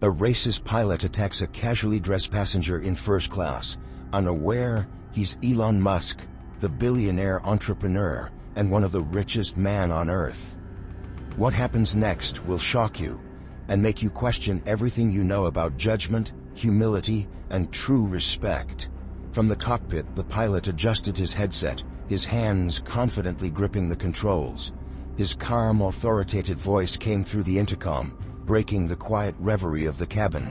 A racist pilot attacks a casually dressed passenger in first class, unaware he's Elon Musk, the billionaire entrepreneur and one of the richest men on Earth. What happens next will shock you and make you question everything you know about judgment, humility, and true respect. From the cockpit, the pilot adjusted his headset, his hands confidently gripping the controls. His calm, authoritative voice came through the intercom, breaking the quiet reverie of the cabin.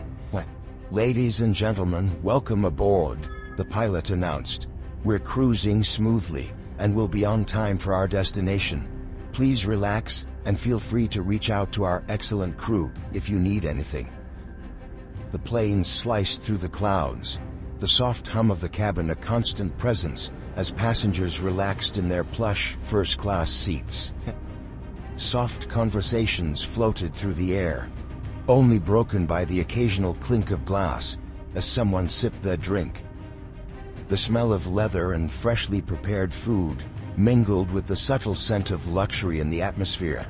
"Ladies and gentlemen, welcome aboard," the pilot announced. "We're cruising smoothly, and we'll be on time for our destination. Please relax, and feel free to reach out to our excellent crew if you need anything." The plane sliced through the clouds, the soft hum of the cabin a constant presence as passengers relaxed in their plush first-class seats. Soft conversations floated through the air, only broken by the occasional clink of glass as someone sipped their drink. The smell of leather and freshly prepared food mingled with the subtle scent of luxury in the atmosphere.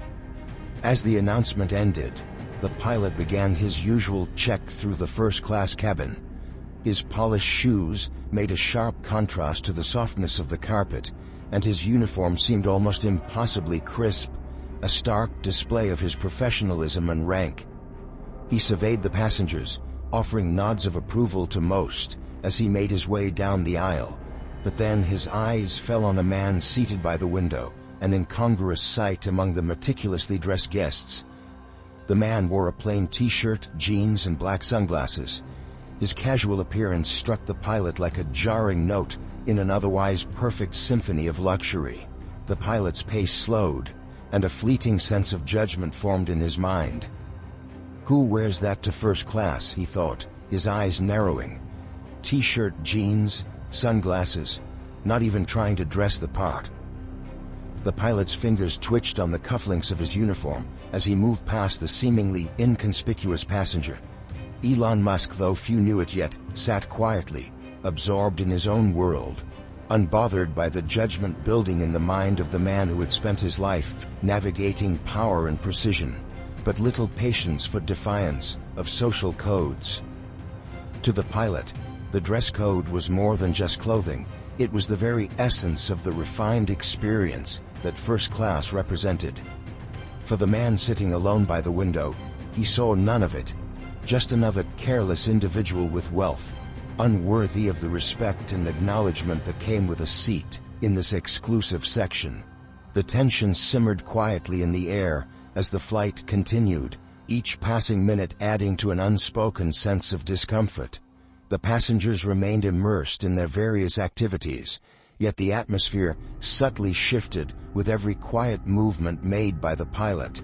As the announcement ended, the pilot began his usual check through the first-class cabin. His polished shoes made a sharp contrast to the softness of the carpet, and his uniform seemed almost impossibly crisp, a stark display of his professionalism and rank. He surveyed the passengers, offering nods of approval to most as he made his way down the aisle, but then his eyes fell on a man seated by the window, an incongruous sight among the meticulously dressed guests. The man wore a plain t-shirt, jeans, and black sunglasses. His casual appearance struck the pilot like a jarring note in an otherwise perfect symphony of luxury. The pilot's pace slowed, and a fleeting sense of judgment formed in his mind. "Who wears that to first class?" he thought, his eyes narrowing. T-shirt, jeans, sunglasses, not even trying to dress the part. The pilot's fingers twitched on the cufflinks of his uniform as he moved past the seemingly inconspicuous passenger. Elon Musk, though few knew it yet, sat quietly, absorbed in his own world, unbothered by the judgment building in the mind of the man who had spent his life navigating power and precision, but little patience for defiance of social codes. To the pilot, the dress code was more than just clothing. It was the very essence of the refined experience that first class represented. For the man sitting alone by the window, he saw none of it. Just another careless individual with wealth, unworthy of the respect and acknowledgement that came with a seat in this exclusive section. The tension simmered quietly in the air as the flight continued, each passing minute adding to an unspoken sense of discomfort. The passengers remained immersed in their various activities, yet the atmosphere subtly shifted with every quiet movement made by the pilot.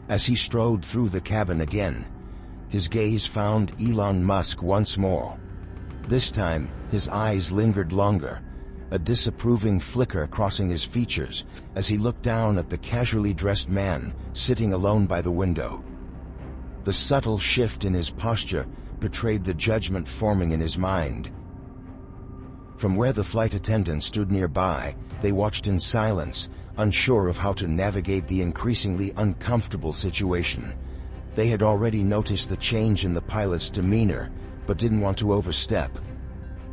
As he strode through the cabin again, his gaze found Elon Musk once more. This time, his eyes lingered longer, a disapproving flicker crossing his features as he looked down at the casually dressed man sitting alone by the window. The subtle shift in his posture betrayed the judgment forming in his mind. From where the flight attendants stood nearby, they watched in silence, unsure of how to navigate the increasingly uncomfortable situation. They had already noticed the change in the pilot's demeanor, but didn't want to overstep.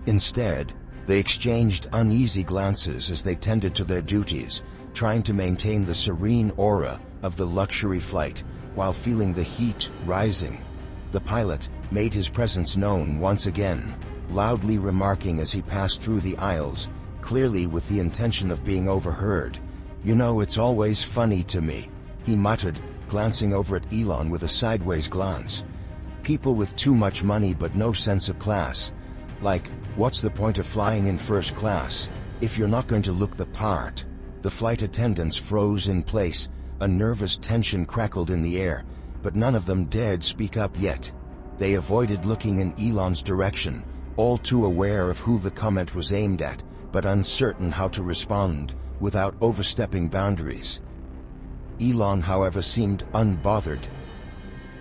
Instead, they exchanged uneasy glances as they tended to their duties, trying to maintain the serene aura of the luxury flight while feeling the heat rising. The pilot made his presence known once again, loudly remarking as he passed through the aisles, clearly with the intention of being overheard. "You know, it's always funny to me," he muttered, glancing over at Elon with a sideways glance. "People with too much money but no sense of class. Like, what's the point of flying in first class if you're not going to look the part?" The flight attendants froze in place, a nervous tension crackled in the air, but none of them dared speak up yet. They avoided looking in Elon's direction, all too aware of who the comment was aimed at, but uncertain how to respond without overstepping boundaries. Elon, however, seemed unbothered.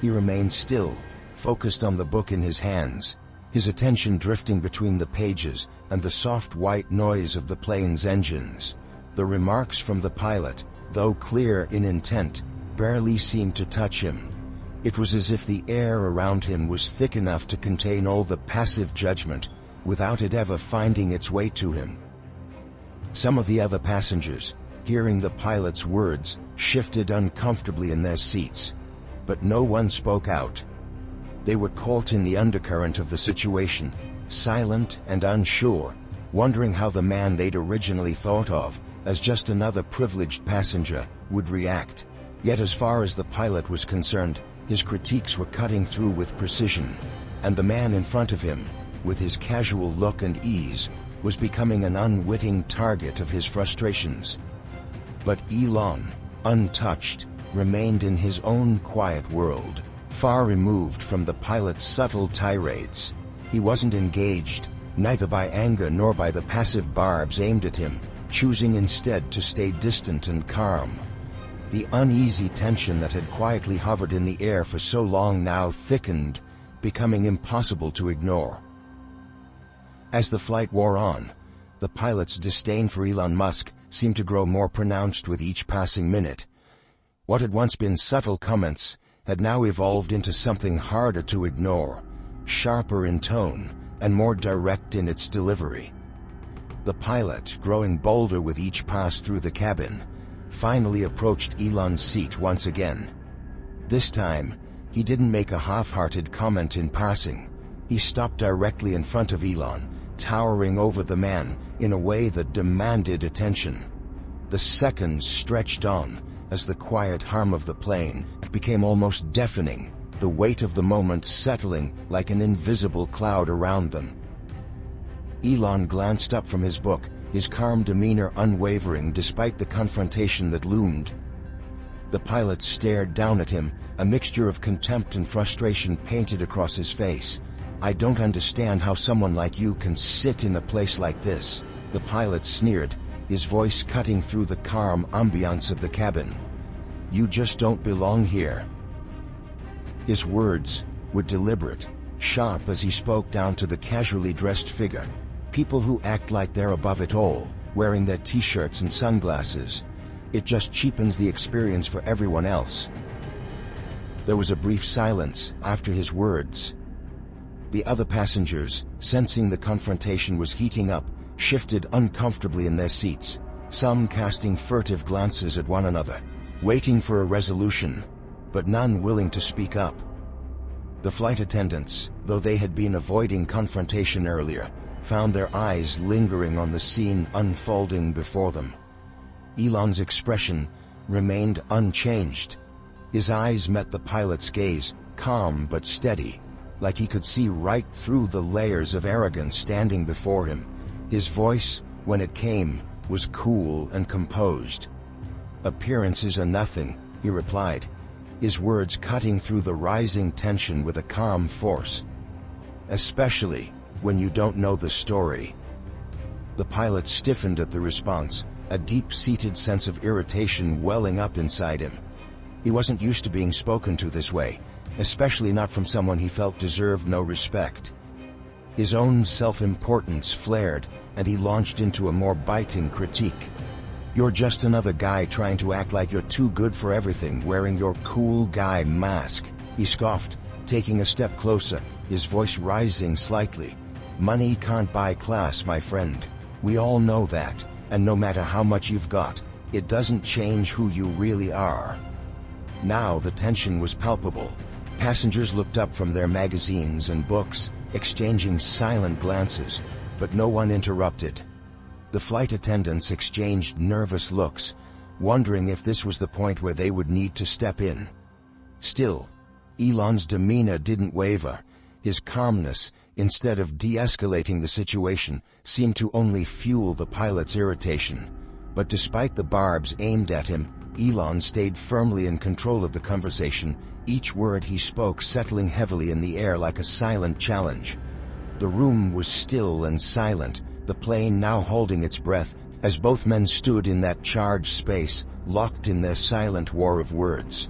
He remained still, focused on the book in his hands, his attention drifting between the pages and the soft white noise of the plane's engines. The remarks from the pilot, though clear in intent, barely seemed to touch him. It was as if the air around him was thick enough to contain all the passive judgment, without it ever finding its way to him. Some of the other passengers, hearing the pilot's words, shifted uncomfortably in their seats, but no one spoke out. They were caught in the undercurrent of the situation, silent and unsure, wondering how the man they'd originally thought of as just another privileged passenger would react. Yet as far as the pilot was concerned, his critiques were cutting through with precision, and the man in front of him, with his casual look and ease, was becoming an unwitting target of his frustrations. But Elon, untouched, remained in his own quiet world, far removed from the pilot's subtle tirades. He wasn't engaged, neither by anger nor by the passive barbs aimed at him, choosing instead to stay distant and calm. The uneasy tension that had quietly hovered in the air for so long now thickened, becoming impossible to ignore. As the flight wore on, the pilot's disdain for Elon Musk seemed to grow more pronounced with each passing minute. What had once been subtle comments had now evolved into something harder to ignore, sharper in tone, and more direct in its delivery. The pilot, growing bolder with each pass through the cabin, finally approached Elon's seat once again. This time, he didn't make a half-hearted comment in passing. He stopped directly in front of Elon, towering over the man in a way that demanded attention. The seconds stretched on as the quiet hum of the plane became almost deafening, the weight of the moment settling like an invisible cloud around them. Elon glanced up from his book, his calm demeanor unwavering despite the confrontation that loomed. The pilot stared down at him, a mixture of contempt and frustration painted across his face. "I don't understand how someone like you can sit in a place like this," the pilot sneered, his voice cutting through the calm ambiance of the cabin. "You just don't belong here." His words were deliberate, sharp as he spoke down to the casually dressed figure. People who act like they're above it all, wearing their t-shirts and sunglasses. It just cheapens the experience for everyone else. There was a brief silence after his words. The other passengers, sensing the confrontation was heating up, shifted uncomfortably in their seats, some casting furtive glances at one another, waiting for a resolution, but none willing to speak up. The flight attendants, though they had been avoiding confrontation earlier, found their eyes lingering on the scene unfolding before them. Elon's expression remained unchanged. His eyes met the pilot's gaze, calm but steady, like he could see right through the layers of arrogance standing before him. His voice, when it came, was cool and composed. "Appearances are nothing," he replied, his words cutting through the rising tension with a calm force. "Especially when you don't know the story." The pilot stiffened at the response, a deep-seated sense of irritation welling up inside him. He wasn't used to being spoken to this way, especially not from someone he felt deserved no respect. His own self-importance flared, and he launched into a more biting critique. "You're just another guy trying to act like you're too good for everything, wearing your cool guy mask," he scoffed, taking a step closer, his voice rising slightly. "Money can't buy class, my friend. We all know that, and no matter how much you've got, it doesn't change who you really are." Now the tension was palpable. Passengers looked up from their magazines and books, exchanging silent glances, but no one interrupted. The flight attendants exchanged nervous looks, wondering if this was the point where they would need to step in. Still, Elon's demeanor didn't waver. His calmness, instead of de-escalating the situation, seemed to only fuel the pilot's irritation. But despite the barbs aimed at him, Elon stayed firmly in control of the conversation, each word he spoke settling heavily in the air like a silent challenge. The room was still and silent, the plane now holding its breath, as both men stood in that charged space, locked in their silent war of words.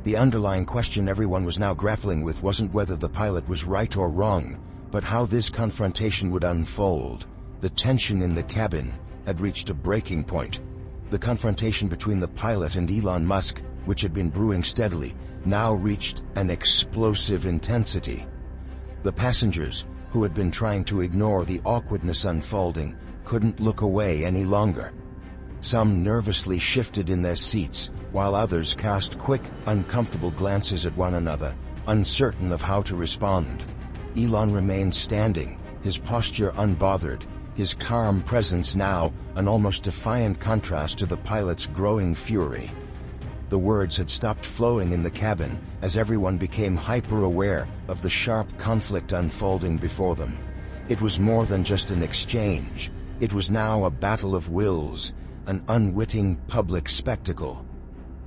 The underlying question everyone was now grappling with wasn't whether the pilot was right or wrong, but how this confrontation would unfold. The tension in the cabin had reached a breaking point. The confrontation between the pilot and Elon Musk, which had been brewing steadily, now reached an explosive intensity. The passengers, who had been trying to ignore the awkwardness unfolding, couldn't look away any longer. Some nervously shifted in their seats, while others cast quick, uncomfortable glances at one another, uncertain of how to respond. Elon remained standing, his posture unbothered, his calm presence now an almost defiant contrast to the pilot's growing fury. The words had stopped flowing in the cabin as everyone became hyper-aware of the sharp conflict unfolding before them. It was more than just an exchange. It was now a battle of wills, an unwitting public spectacle.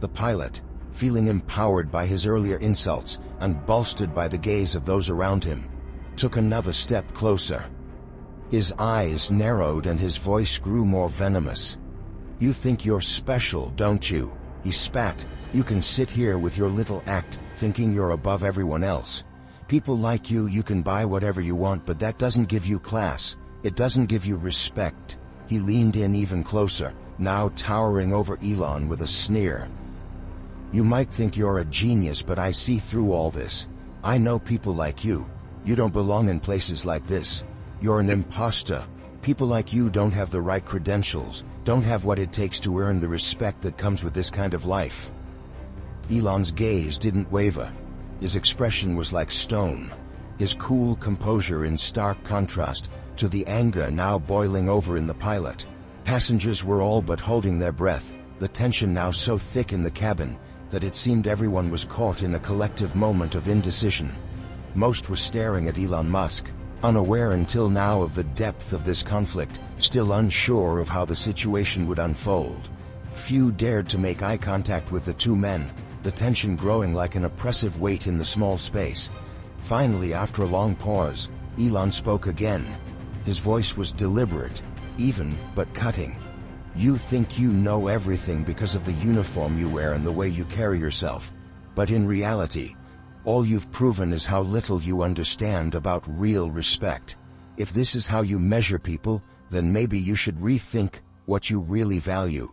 The pilot, feeling empowered by his earlier insults and bolstered by the gaze of those around him, took another step closer. His eyes narrowed and his voice grew more venomous. "You think you're special, don't you?" he spat. "You can sit here with your little act, thinking you're above everyone else. People like you can buy whatever you want, but that doesn't give you class. It doesn't give you respect." He leaned in even closer, now towering over Elon with a sneer. "You might think you're a genius, but I see through all this. I know people like you. You don't belong in places like this. You're an imposter. People like you don't have the right credentials, don't have what it takes to earn the respect that comes with this kind of life." Elon's gaze didn't waver. His expression was like stone, his cool composure in stark contrast to the anger now boiling over in the pilot. Passengers were all but holding their breath, the tension now so thick in the cabin that it seemed everyone was caught in a collective moment of indecision. Most were staring at Elon Musk, unaware until now of the depth of this conflict, still unsure of how the situation would unfold. Few dared to make eye contact with the two men, the tension growing like an oppressive weight in the small space. Finally, after a long pause, Elon spoke again. His voice was deliberate, even, but cutting. "You think you know everything because of the uniform you wear and the way you carry yourself. But in reality, all you've proven is how little you understand about real respect. If this is how you measure people, then maybe you should rethink what you really value."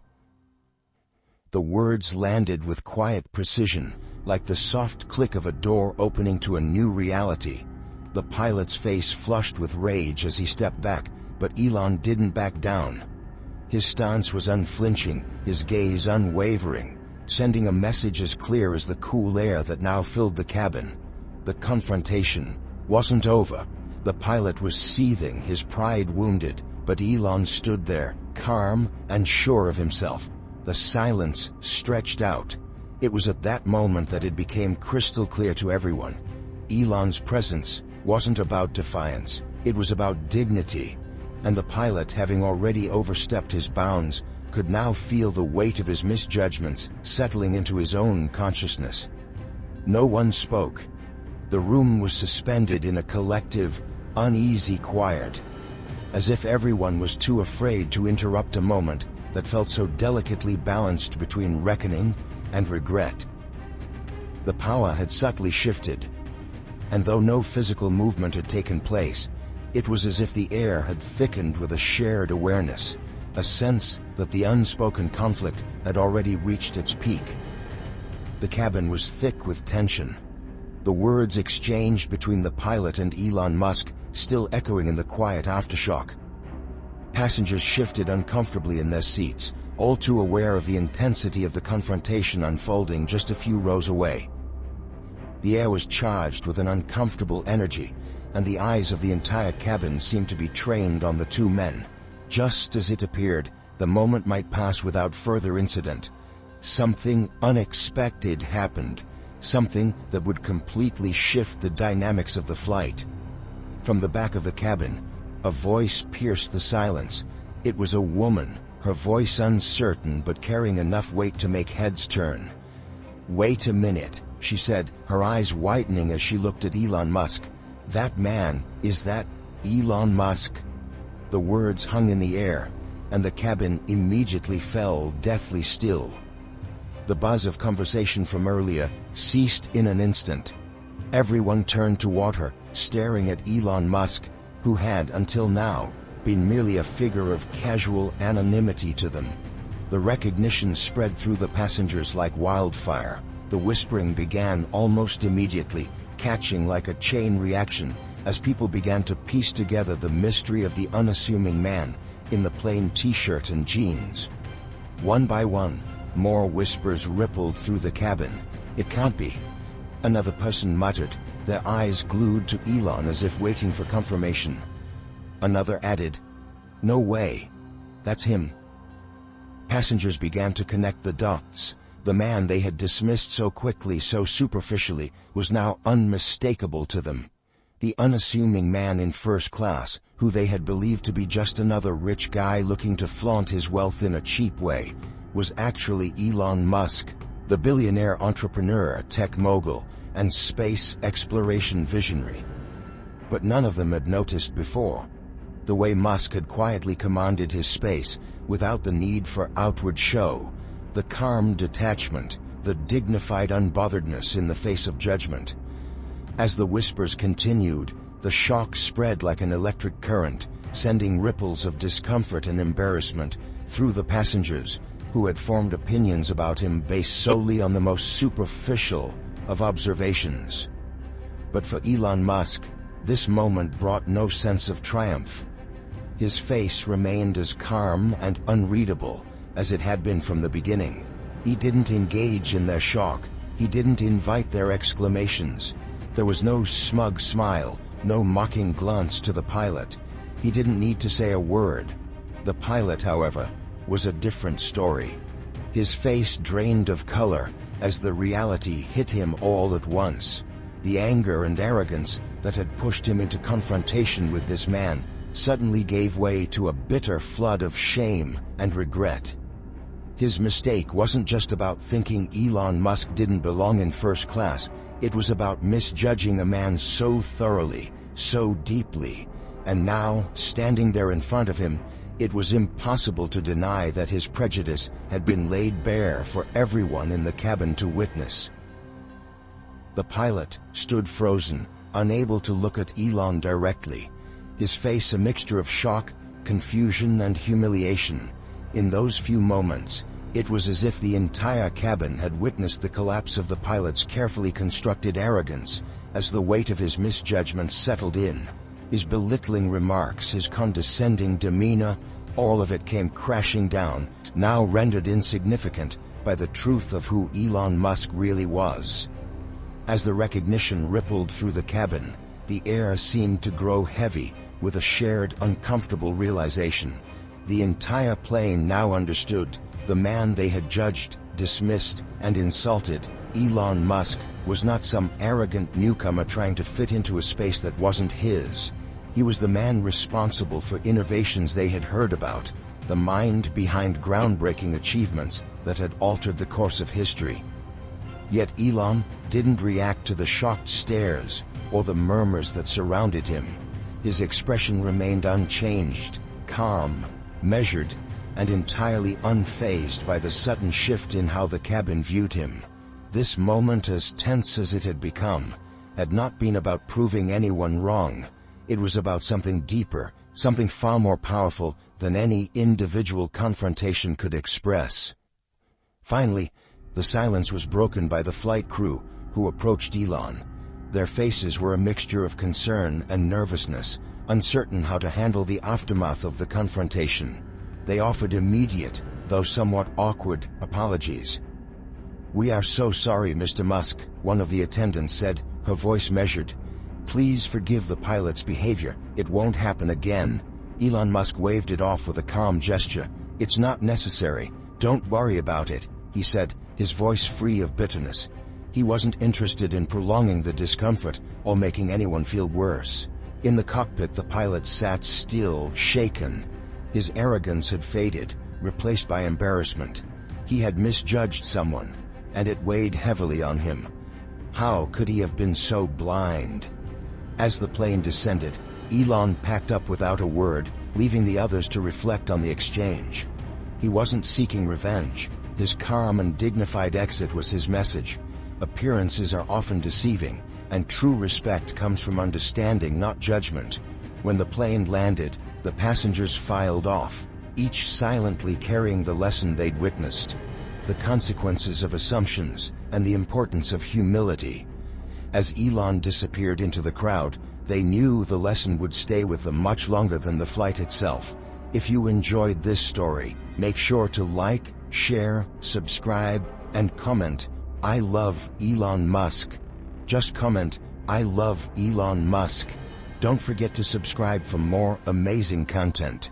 The words landed with quiet precision, like the soft click of a door opening to a new reality. The pilot's face flushed with rage as he stepped back, but Elon didn't back down. His stance was unflinching, his gaze unwavering, sending a message as clear as the cool air that now filled the cabin. The confrontation wasn't over. The pilot was seething, his pride wounded, but Elon stood there, calm and sure of himself. The silence stretched out. It was at that moment that it became crystal clear to everyone. Elon's presence wasn't about defiance, it was about dignity. And the pilot, having already overstepped his bounds, could now feel the weight of his misjudgments settling into his own consciousness. No one spoke. The room was suspended in a collective, uneasy quiet, as if everyone was too afraid to interrupt a moment that felt so delicately balanced between reckoning and regret. The power had subtly shifted, and though no physical movement had taken place, it was as if the air had thickened with a shared awareness, a sense that the unspoken conflict had already reached its peak. The cabin was thick with tension, the words exchanged between the pilot and Elon Musk still echoing in the quiet aftershock. Passengers shifted uncomfortably in their seats, all too aware of the intensity of the confrontation unfolding just a few rows away. The air was charged with an uncomfortable energy, and the eyes of the entire cabin seemed to be trained on the two men. Just as it appeared, the moment might pass without further incident. Something unexpected happened, something that would completely shift the dynamics of the flight. From the back of the cabin, a voice pierced the silence. It was a woman, her voice uncertain but carrying enough weight to make heads turn. "Wait a minute," she said, her eyes widening as she looked at Elon Musk. "That man, is that Elon Musk?" The words hung in the air, and the cabin immediately fell deathly still. The buzz of conversation from earlier ceased in an instant. Everyone turned toward her, staring at Elon Musk, who had, until now, been merely a figure of casual anonymity to them. The recognition spread through the passengers like wildfire. The whispering began almost immediately, catching like a chain reaction, as people began to piece together the mystery of the unassuming man in the plain t-shirt and jeans. One by one, more whispers rippled through the cabin. "It can't be," another person muttered, their eyes glued to Elon as if waiting for confirmation. Another added, "No way. That's him." Passengers began to connect the dots. The man they had dismissed so quickly, so superficially, was now unmistakable to them. The unassuming man in first class, who they had believed to be just another rich guy looking to flaunt his wealth in a cheap way, was actually Elon Musk, the billionaire entrepreneur, tech mogul, and space exploration visionary. But none of them had noticed before. The way Musk had quietly commanded his space, without the need for outward show, the calm detachment, the dignified unbotheredness in the face of judgment. As the whispers continued, the shock spread like an electric current, sending ripples of discomfort and embarrassment through the passengers, who had formed opinions about him based solely on the most superficial of observations. But for Elon Musk, this moment brought no sense of triumph. His face remained as calm and unreadable as it had been from the beginning. He didn't engage in their shock. He didn't invite their exclamations. There was no smug smile, no mocking glance to the pilot. He didn't need to say a word. The pilot, however, was a different story. His face drained of color as the reality hit him all at once. The anger and arrogance that had pushed him into confrontation with this man suddenly gave way to a bitter flood of shame and regret. His mistake wasn't just about thinking Elon Musk didn't belong in first class. It was about misjudging a man so thoroughly, so deeply, and now, standing there in front of him, it was impossible to deny that his prejudice had been laid bare for everyone in the cabin to witness. The pilot stood frozen, unable to look at Elon directly, his face a mixture of shock, confusion, and humiliation. In those few moments, it was as if the entire cabin had witnessed the collapse of the pilot's carefully constructed arrogance as the weight of his misjudgment settled in. His belittling remarks, his condescending demeanor, all of it came crashing down, now rendered insignificant by the truth of who Elon Musk really was. As the recognition rippled through the cabin, the air seemed to grow heavy with a shared uncomfortable realization. The entire plane now understood. The man they had judged, dismissed, and insulted, Elon Musk, was not some arrogant newcomer trying to fit into a space that wasn't his. He was the man responsible for innovations they had heard about, the mind behind groundbreaking achievements that had altered the course of history. Yet Elon didn't react to the shocked stares or the murmurs that surrounded him. His expression remained unchanged, calm, measured, and entirely unfazed by the sudden shift in how the cabin viewed him. This moment, as tense as it had become, had not been about proving anyone wrong. It was about something deeper, something far more powerful than any individual confrontation could express. Finally, the silence was broken by the flight crew, who approached Elon. Their faces were a mixture of concern and nervousness, uncertain how to handle the aftermath of the confrontation. They offered immediate, though somewhat awkward, apologies. "We are so sorry, Mr. Musk," one of the attendants said, her voice measured. "Please forgive the pilot's behavior. It won't happen again." Elon Musk waved it off with a calm gesture. "It's not necessary. Don't worry about it," he said, his voice free of bitterness. He wasn't interested in prolonging the discomfort or making anyone feel worse. In the cockpit, the pilot sat still, shaken. His arrogance had faded, replaced by embarrassment. He had misjudged someone, and it weighed heavily on him. How could he have been so blind? As the plane descended, Elon packed up without a word, leaving the others to reflect on the exchange. He wasn't seeking revenge. His calm and dignified exit was his message. Appearances are often deceiving, and true respect comes from understanding, not judgment. When the plane landed, the passengers filed off, each silently carrying the lesson they'd witnessed. the consequences of assumptions, and the importance of humility. As Elon disappeared into the crowd, they knew the lesson would stay with them much longer than the flight itself. If you enjoyed this story, make sure to like, share, subscribe, and comment, "I love Elon Musk." Just comment, "I love Elon Musk." Don't forget to subscribe for more amazing content.